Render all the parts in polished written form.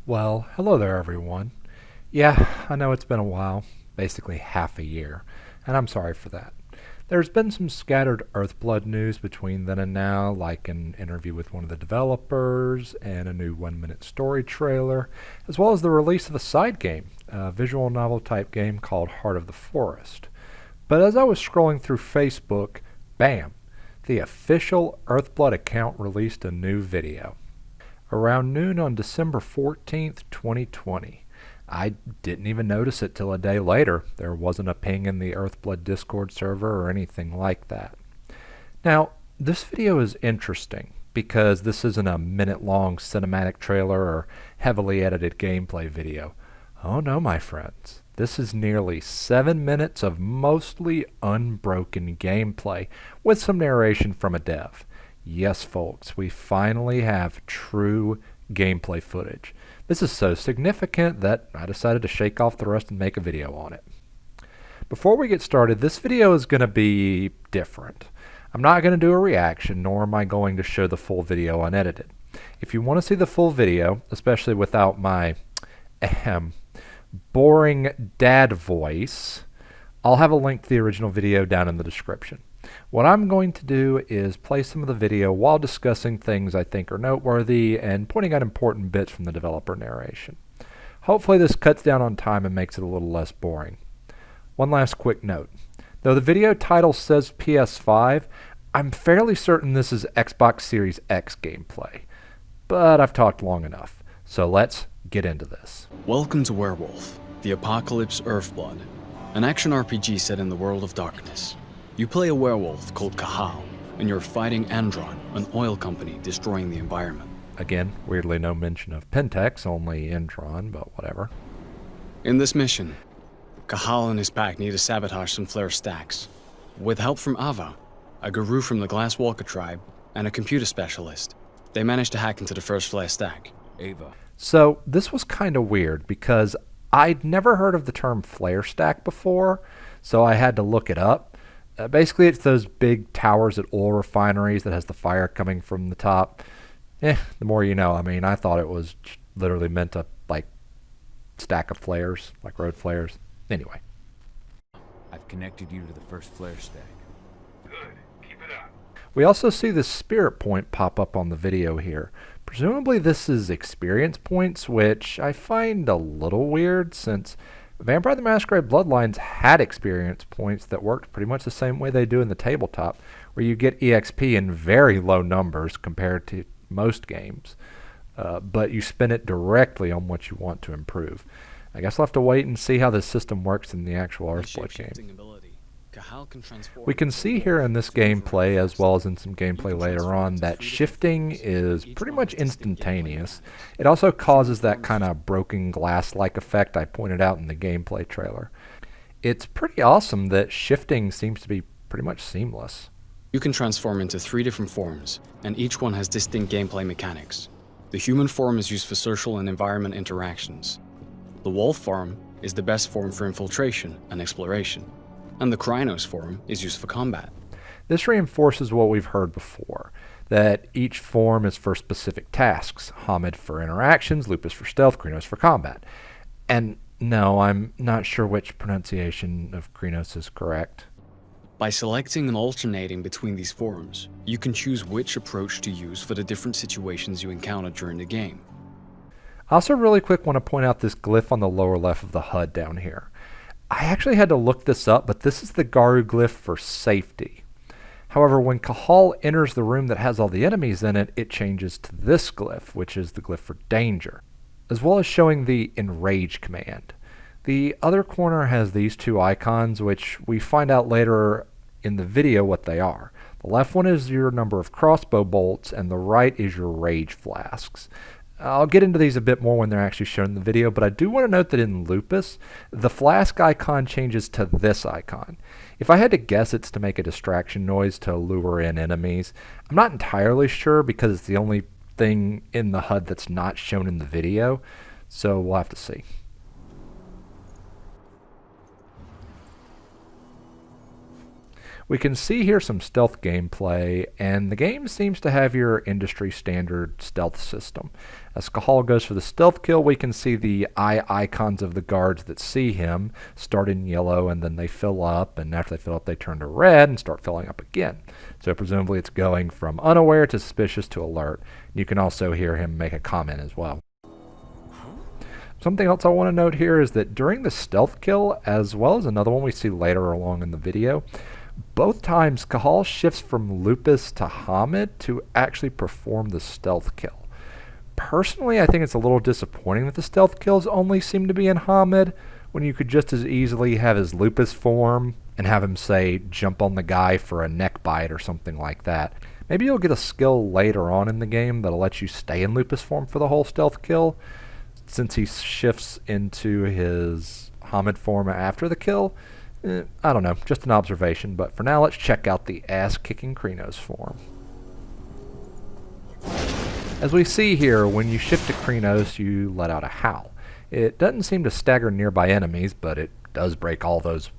Well, hello there, everyone. Yeah, I know it's been a while, basically half a year, and I'm sorry for that. There's been some scattered Earthblood news between then and now, like an interview with one of the developers and a new 1 minute story trailer, as well as the release of a side game, a visual novel type game called Heart of the Forest. But as I was scrolling through Facebook, bam, the official Earthblood account released a new video. Around noon on December 14th, 2020. I didn't even notice it till a day later. There wasn't a ping in the Earthblood Discord server or anything like that. Now, this video is interesting because this isn't a minute-long cinematic trailer or heavily edited gameplay video. Oh no, my friends. This is nearly 7 minutes of mostly unbroken gameplay with some narration from a dev. Yes, folks, we finally have true gameplay footage. This is so significant that I decided to shake off the rest and make a video on it. Before we get started, this video is going to be different. I'm not going to do a reaction, nor am I going to show the full video unedited. If you want to see the full video, especially without my boring dad voice, I'll have a link to the original video down in the description. What I'm going to do is play some of the video while discussing things I think are noteworthy and pointing out important bits from the developer narration. Hopefully this cuts down on time and makes it a little less boring. One last quick note. Though the video title says PS5, I'm fairly certain this is Xbox Series X gameplay. But I've talked long enough, so let's get into this. Welcome to Werewolf the Apocalypse Earthblood, an action RPG set in the world of darkness. You play a werewolf called Cahal, and you're fighting Andron, an oil company destroying the environment. Again, weirdly no mention of Pentex, only Entron, but whatever. In this mission, Cahal and his pack need to sabotage some flare stacks. With help from Ava, a guru from the Glasswalker tribe, and a computer specialist, they managed to hack into the first flare stack. Ava. So this was kind of weird because I'd never heard of the term flare stack before, so I had to look it up. Basically, it's those big towers at oil refineries that has the fire coming from the top. The more you know. I mean, I thought it was literally meant to, stack of flares, like road flares. Anyway. I've connected you to the first flare stack. Good. Keep it up. We also see the spirit point pop up on the video here. Presumably this is experience points, which I find a little weird since Vampire the Masquerade Bloodlines had experience points that worked pretty much the same way they do in the tabletop, where you get EXP in very low numbers compared to most games, but you spend it directly on what you want to improve. I guess we'll have to wait and see how this system works in the actual Earthblood game. We can see here in this gameplay, as well as in some gameplay later on, that shifting is pretty much instantaneous. It also causes that kind of broken glass-like effect I pointed out in the gameplay trailer. It's pretty awesome that shifting seems to be pretty much seamless. You can transform into 3 different forms, and each one has distinct gameplay mechanics. The human form is used for social and environment interactions. The wolf form is the best form for infiltration and exploration. And the Krynos form is used for combat. This reinforces what we've heard before, that each form is for specific tasks. Hamid for interactions, Lupus for stealth, Krynos for combat. And no, I'm not sure which pronunciation of Krynos is correct. By selecting and alternating between these forms, you can choose which approach to use for the different situations you encounter during the game. I also really quick want to point out this glyph on the lower left of the HUD down here. I actually had to look this up, but this is the Garu glyph for safety. However, when Cahal enters the room that has all the enemies in it, it changes to this glyph, which is the glyph for danger, as well as showing the enrage command. The other corner has these two icons, which we find out later in the video what they are. The left one is your number of crossbow bolts, and the right is your rage flasks. I'll get into these a bit more when they're actually shown in the video, but I do want to note that in Lupus, the flask icon changes to this icon. If I had to guess, it's to make a distraction noise to lure in enemies. I'm not entirely sure because it's the only thing in the HUD that's not shown in the video, so we'll have to see. We can see here some stealth gameplay, and the game seems to have your industry standard stealth system. As Cahal goes for the stealth kill, we can see the eye icons of the guards that see him start in yellow, and then they fill up, and after they fill up they turn to red and start filling up again. So presumably it's going from unaware to suspicious to alert. You can also hear him make a comment as well. Something else I want to note here is that during the stealth kill, as well as another one we see later along in the video, both times Cahal shifts from Lupus to Hamid to actually perform the stealth kill. Personally, I think it's a little disappointing that the stealth kills only seem to be in Hamid, when you could just as easily have his Lupus form and have him, say, jump on the guy for a neck bite or something like that. Maybe you'll get a skill later on in the game that'll let you stay in Lupus form for the whole stealth kill, since he shifts into his Hamid form after the kill. I don't know, just an observation, but for now let's check out the ass-kicking Krynos form. As we see here, when you shift to Krynos, you let out a howl. It doesn't seem to stagger nearby enemies, but it does break all those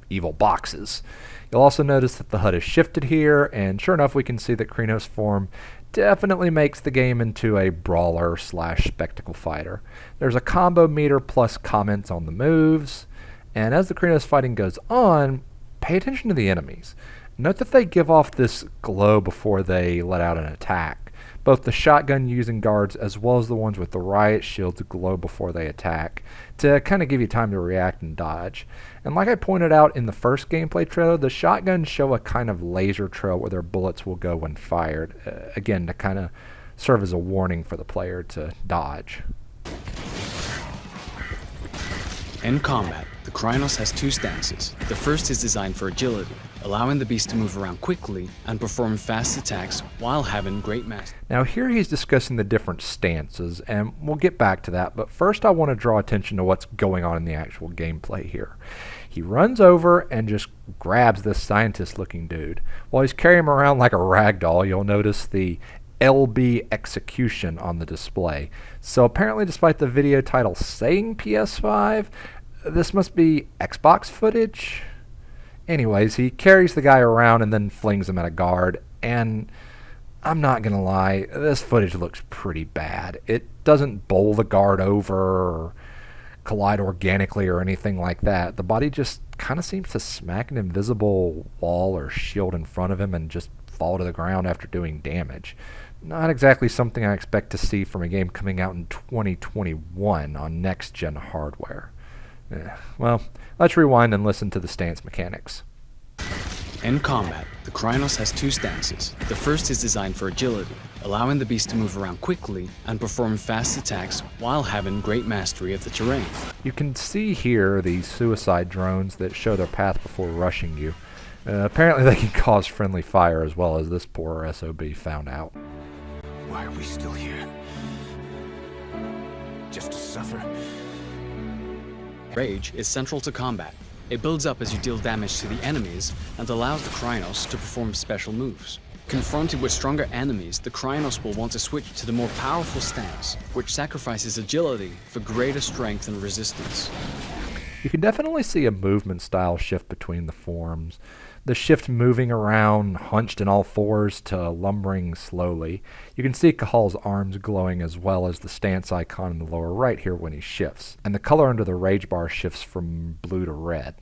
evil boxes. You'll also notice that the HUD is shifted here, and sure enough we can see that Krynos form definitely makes the game into a brawler / spectacle fighter. There's a combo meter plus comments on the moves, and as the Krynos fighting goes on, pay attention to the enemies. Note that they give off this glow before they let out an attack. Both the shotgun using guards as well as the ones with the riot shields glow before they attack, to kind of give you time to react and dodge. And like I pointed out in the first gameplay trailer, the shotguns show a kind of laser trail where their bullets will go when fired, again to kind of serve as a warning for the player to dodge. In combat, the Krynos has two stances. The first is designed for agility, allowing the beast to move around quickly and perform fast attacks while having great mastery. Now here he's discussing the different stances, and we'll get back to that, but first I want to draw attention to what's going on in the actual gameplay here. He runs over and just grabs this scientist-looking dude. While he's carrying him around like a rag doll, you'll notice the LB execution on the display. So apparently, despite the video title saying PS5, this must be Xbox footage. Anyways, he carries the guy around and then flings him at a guard, and I'm not gonna lie, this footage looks pretty bad. It doesn't bowl the guard over or collide organically or anything like that. The body just kind of seems to smack an invisible wall or shield in front of him and just fall to the ground after doing damage. Not exactly something I expect to see from a game coming out in 2021 on next-gen hardware. Well, let's rewind and listen to the stance mechanics. In combat, the Krynos has two stances. The first is designed for agility, allowing the beast to move around quickly and perform fast attacks while having great mastery of the terrain. You can see here these suicide drones that show their path before rushing you. Apparently they can cause friendly fire as well, as this poor SOB found out. Why are we still here? Just to suffer? Rage is central to combat. It builds up as you deal damage to the enemies and allows the Krynos to perform special moves. Confronted with stronger enemies, the Krynos will want to switch to the more powerful stance, which sacrifices agility for greater strength and resistance. You can definitely see a movement style shift between the forms. The shift moving around, hunched in all fours, to lumbering slowly. You can see Cahal's arms glowing as well as the stance icon in the lower right here when he shifts. And the color under the rage bar shifts from blue to red.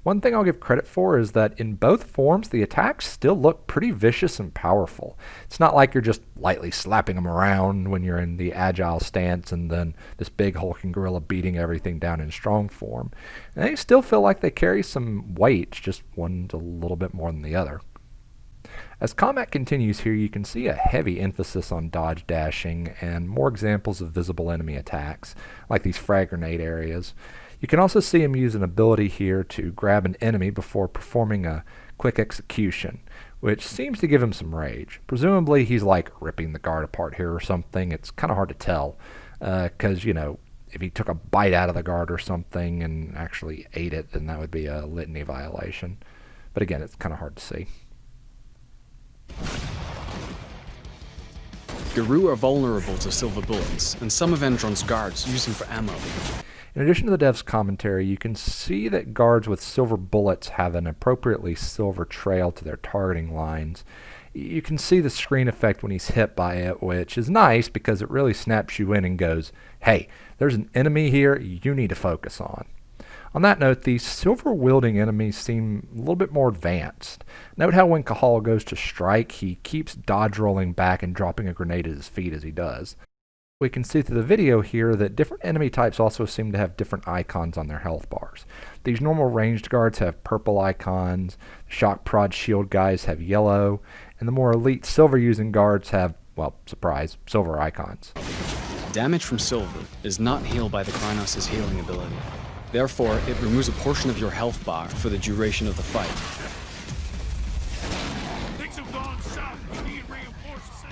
One thing I'll give credit for is that in both forms, the attacks still look pretty vicious and powerful. It's not like you're just lightly slapping them around when you're in the agile stance and then this big hulking gorilla beating everything down in strong form. And they still feel like they carry some weight, just one's a little bit more than the other. As combat continues here, you can see a heavy emphasis on dodge dashing and more examples of visible enemy attacks, like these frag grenade areas. You can also see him use an ability here to grab an enemy before performing a quick execution, which seems to give him some rage. Presumably he's like ripping the guard apart here or something. It's kind of hard to tell, because, you know, if he took a bite out of the guard or something and actually ate it, then that would be a litany violation. But again, it's kind of hard to see. Garou are vulnerable to silver bullets, and some of Endron's guards use them for ammo. In addition to the dev's commentary, you can see that guards with silver bullets have an appropriately silver trail to their targeting lines. You can see the screen effect when he's hit by it, which is nice because it really snaps you in and goes, hey, there's an enemy here you need to focus on. On that note, these silver-wielding enemies seem a little bit more advanced. Note how when Cahal goes to strike, he keeps dodge rolling back and dropping a grenade at his feet as he does. We can see through the video here that different enemy types also seem to have different icons on their health bars. These normal ranged guards have purple icons, shock prod shield guys have yellow, and the more elite silver using guards have, well, surprise, silver icons. Damage from silver is not healed by the Krynos' healing ability. Therefore, it removes a portion of your health bar for the duration of the fight. Things have gone south. We need reinforcements.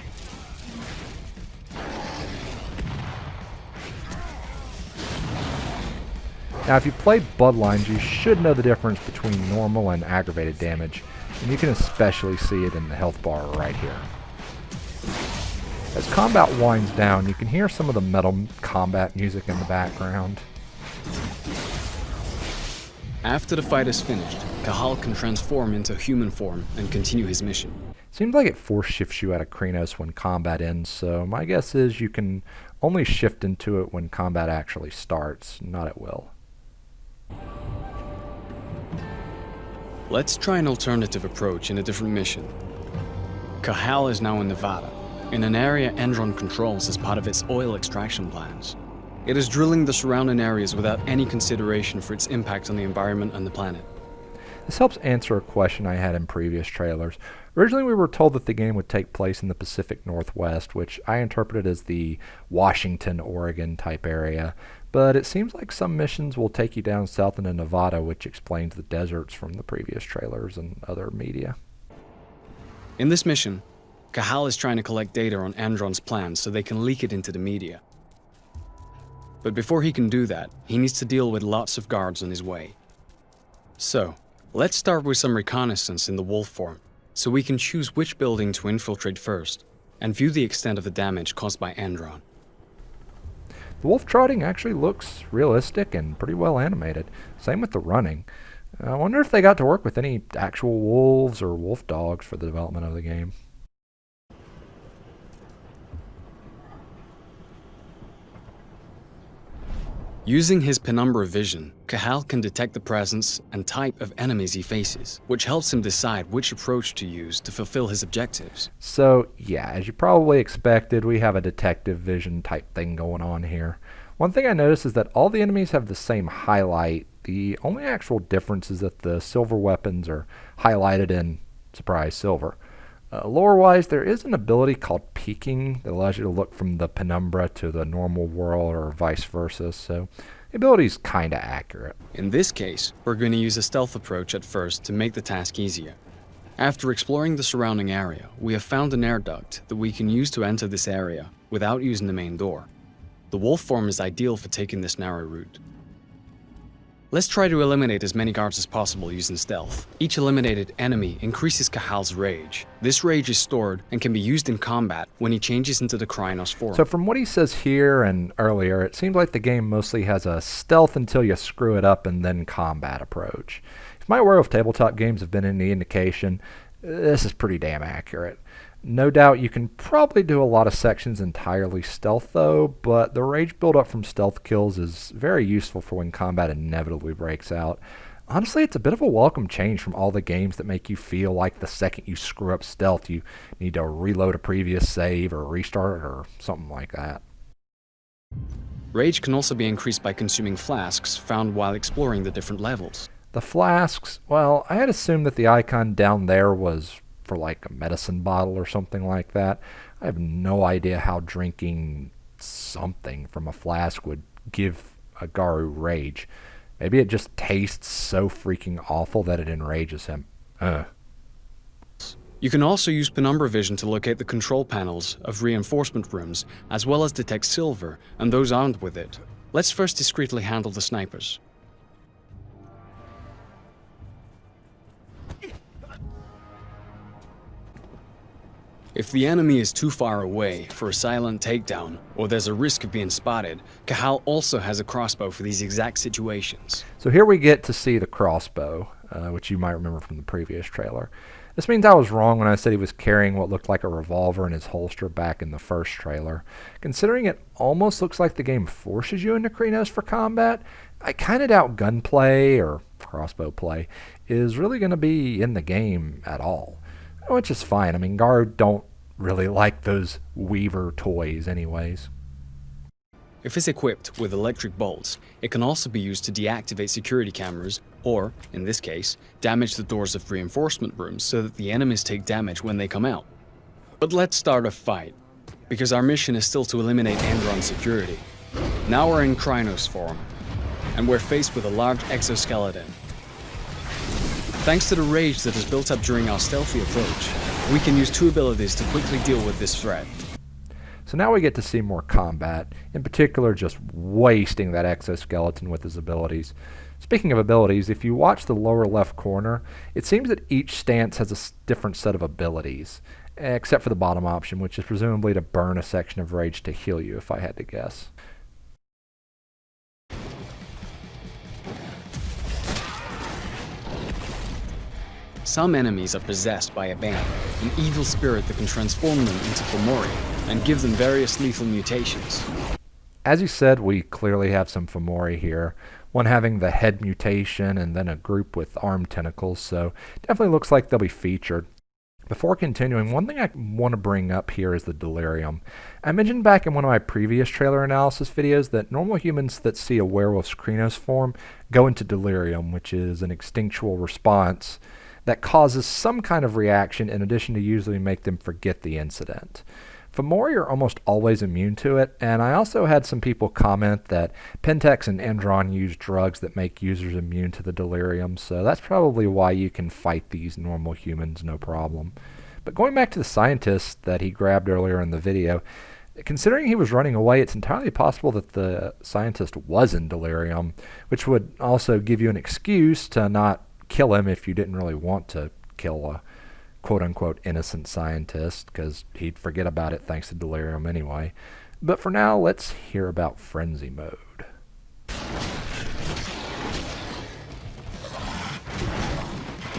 Now, if you play Bloodlines, you should know the difference between normal and aggravated damage, and you can especially see it in the health bar right here. As combat winds down, you can hear some of the metal combat music in the background. After the fight is finished, Cahal can transform into human form and continue his mission. Seems like it force shifts you out of Krynos when combat ends, so my guess is you can only shift into it when combat actually starts, not at will. Let's try an alternative approach in a different mission. Cahal is now in Nevada, in an area Endron controls as part of its oil extraction plans. It is drilling the surrounding areas without any consideration for its impact on the environment and the planet. This helps answer a question I had in previous trailers. Originally we were told that the game would take place in the Pacific Northwest, which I interpreted as the Washington, Oregon type area, but it seems like some missions will take you down south into Nevada, which explains the deserts from the previous trailers and other media. In this mission, Cahal is trying to collect data on Endron's plans so they can leak it into the media. But before he can do that, he needs to deal with lots of guards on his way. So, let's start with some reconnaissance in the wolf form, so we can choose which building to infiltrate first, and view the extent of the damage caused by Endron. The wolf trotting actually looks realistic and pretty well animated. Same with the running. I wonder if they got to work with any actual wolves or wolf dogs for the development of the game. Using his penumbra vision, Cahal can detect the presence and type of enemies he faces, which helps him decide which approach to use to fulfill his objectives. So, yeah, as you probably expected, we have a detective vision type thing going on here. One thing I noticed is that all the enemies have the same highlight. The only actual difference is that the silver weapons are highlighted in, surprise, silver. Lore-wise, there is an ability called peeking that allows you to look from the penumbra to the normal world or vice versa, so the ability is kinda accurate. In this case, we're going to use a stealth approach at first to make the task easier. After exploring the surrounding area, we have found an air duct that we can use to enter this area without using the main door. The wolf form is ideal for taking this narrow route. Let's try to eliminate as many guards as possible using stealth. Each eliminated enemy increases Cahal's rage. This rage is stored and can be used in combat when he changes into the Krynos form. So from what he says here and earlier, it seems like the game mostly has a stealth until you screw it up and then combat approach. If my Werewolf tabletop games have been any indication, this is pretty damn accurate. No doubt you can probably do a lot of sections entirely stealth though, but the rage buildup from stealth kills is very useful for when combat inevitably breaks out. Honestly, it's a bit of a welcome change from all the games that make you feel like the second you screw up stealth you need to reload a previous save or restart or something like that. Rage can also be increased by consuming flasks found while exploring the different levels. The flasks, well, I had assumed that the icon down there was for like a medicine bottle or something like that. I have no idea how drinking something from a flask would give a Garu rage. Maybe it just tastes so freaking awful that it enrages him. You can also use penumbra vision to locate the control panels of reinforcement rooms, as well as detect silver and those armed with it. Let's first discreetly handle the snipers. If the enemy is too far away for a silent takedown, or there's a risk of being spotted, Cahal also has a crossbow for these exact situations. So here we get to see the crossbow, which you might remember from the previous trailer. This means I was wrong when I said he was carrying what looked like a revolver in his holster back in the first trailer. Considering it almost looks like the game forces you into Krynos for combat, I kind of doubt gunplay, or crossbow play, is really going to be in the game at all. Which is fine. I mean, Guard don't really like those Weaver toys anyways. If it's equipped with electric bolts, it can also be used to deactivate security cameras or, in this case, damage the doors of reinforcement rooms so that the enemies take damage when they come out. But let's start a fight, because our mission is still to eliminate Andron's security. Now we're in Krynos form, and we're faced with a large exoskeleton. Thanks to the rage that is built up during our stealthy approach, we can use 2 abilities to quickly deal with this threat. So now we get to see more combat, in particular just wasting that exoskeleton with his abilities. Speaking of abilities, if you watch the lower left corner, it seems that each stance has a different set of abilities, except for the bottom option, which is presumably to burn a section of rage to heal you, if I had to guess. Some enemies are possessed by a bane, an evil spirit that can transform them into Fomori and give them various lethal mutations. As you said, we clearly have some Fomori here, one having the head mutation and then a group with arm tentacles, so definitely looks like they'll be featured. Before continuing, one thing I want to bring up here is the delirium. I mentioned back in one of my previous trailer analysis videos that normal humans that see a werewolf's Krynos form go into delirium, which is an instinctual response that causes some kind of reaction in addition to usually make them forget the incident. Fomori are almost always immune to it, and I also had some people comment that Pentex and Andron use drugs that make users immune to the delirium, so that's probably why you can fight these normal humans no problem. But going back to the scientist that he grabbed earlier in the video, considering he was running away, it's entirely possible that the scientist was in delirium, which would also give you an excuse to not kill him if you didn't really want to kill a quote-unquote innocent scientist, because he'd forget about it thanks to delirium anyway. But for now, let's hear about frenzy mode.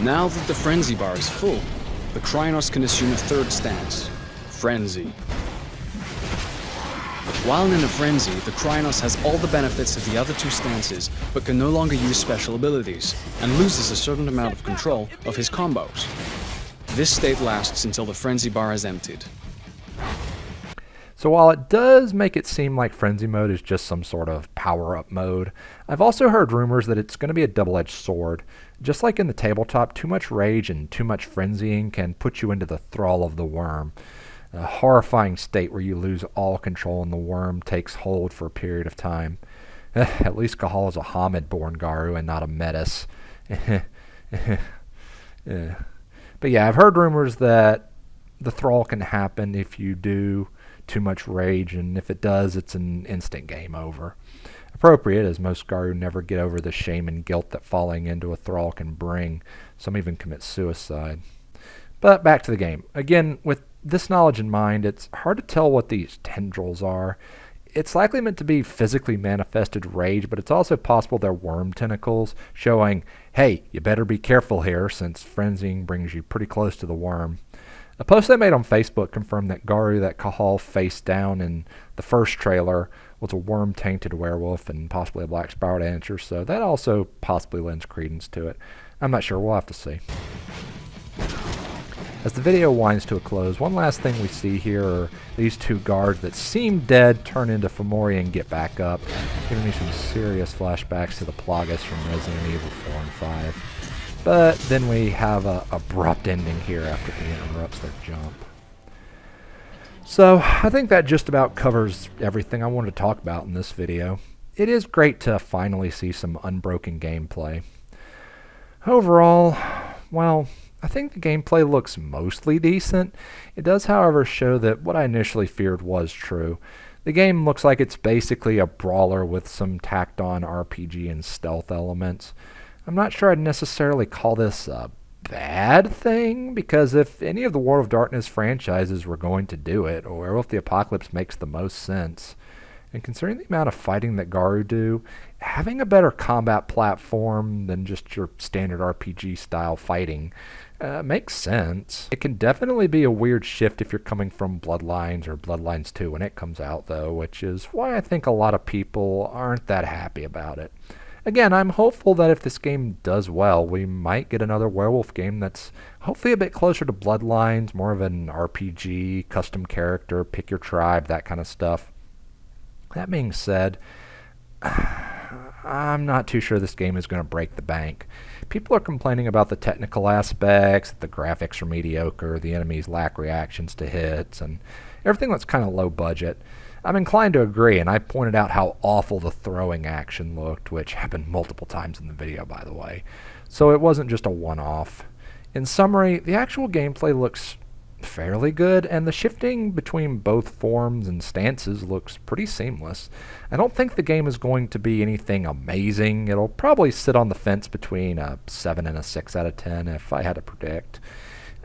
Now that the frenzy bar is full, the Krynos can assume a third stance, frenzy. While in a frenzy, the Krynos has all the benefits of the other 2 stances, but can no longer use special abilities, and loses a certain amount of control of his combos. This state lasts until the frenzy bar is emptied. So while it does make it seem like frenzy mode is just some sort of power-up mode, I've also heard rumors that it's going to be a double-edged sword. Just like in the tabletop, too much rage and too much frenzying can put you into the thrall of the worm. A horrifying state where you lose all control and the worm takes hold for a period of time. At least Cahal is a Hamid-born Garu and not a Metis. But yeah, I've heard rumors that the thrall can happen if you do too much rage, and if it does, it's an instant game over. Appropriate, as most Garu never get over the shame and guilt that falling into a thrall can bring. Some even commit suicide. But back to the game. Again, with this knowledge in mind, it's hard to tell what these tendrils are. It's likely meant to be physically manifested rage, but it's also possible they're worm tentacles, showing, hey, you better be careful here, since frenzying brings you pretty close to the worm. A post I made on Facebook confirmed that Garu that Cahal faced down in the first trailer was a worm-tainted werewolf and possibly a black spiral dancer, so that also possibly lends credence to it. I'm not sure, we'll have to see. As the video winds to a close, one last thing we see here are these 2 guards that seem dead turn into Fomori and get back up, giving me some serious flashbacks to the Plagas from Resident Evil 4 and 5. But then we have a abrupt ending here after he interrupts their jump. So I think that just about covers everything I wanted to talk about in this video. It is great to finally see some unbroken gameplay. Overall, well, I think the gameplay looks mostly decent. It does, however, show that what I initially feared was true. The game looks like it's basically a brawler with some tacked on RPG and stealth elements. I'm not sure I'd necessarily call this a bad thing, because if any of the World of Darkness franchises were going to do it, Werewolf the Apocalypse makes the most sense. And considering the amount of fighting that Garu do, having a better combat platform than just your standard RPG style fighting Makes sense. It can definitely be a weird shift if you're coming from Bloodlines or Bloodlines 2 when it comes out, though, which is why I think a lot of people aren't that happy about it. Again, I'm hopeful that if this game does well, we might get another werewolf game that's hopefully a bit closer to Bloodlines, more of an RPG, custom character, pick your tribe, that kind of stuff. That being said, I'm not too sure this game is going to break the bank. People are complaining about the technical aspects, the graphics are mediocre, the enemies lack reactions to hits, and everything that's kind of low budget. I'm inclined to agree, and I pointed out how awful the throwing action looked, which happened multiple times in the video, by the way. So it wasn't just a one-off. In summary, the actual gameplay looks fairly good, and the shifting between both forms and stances looks pretty seamless. I don't think the game is going to be anything amazing. It'll probably sit on the fence between a 7 and a 6 out of 10 if I had to predict.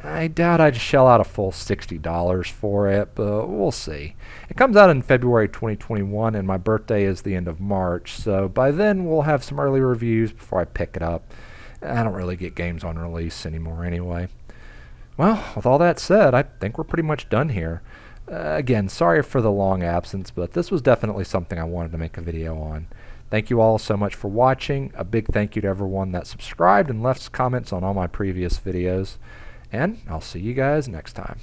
I doubt I'd shell out a full $60 for it, but we'll see. It comes out in February 2021, and my birthday is the end of March, so by then we'll have some early reviews before I pick it up. I don't really get games on release anymore anyway. Well, with all that said, I think we're pretty much done here. Again, sorry for the long absence, but this was definitely something I wanted to make a video on. Thank you all so much for watching. A big thank you to everyone that subscribed and left comments on all my previous videos. And I'll see you guys next time.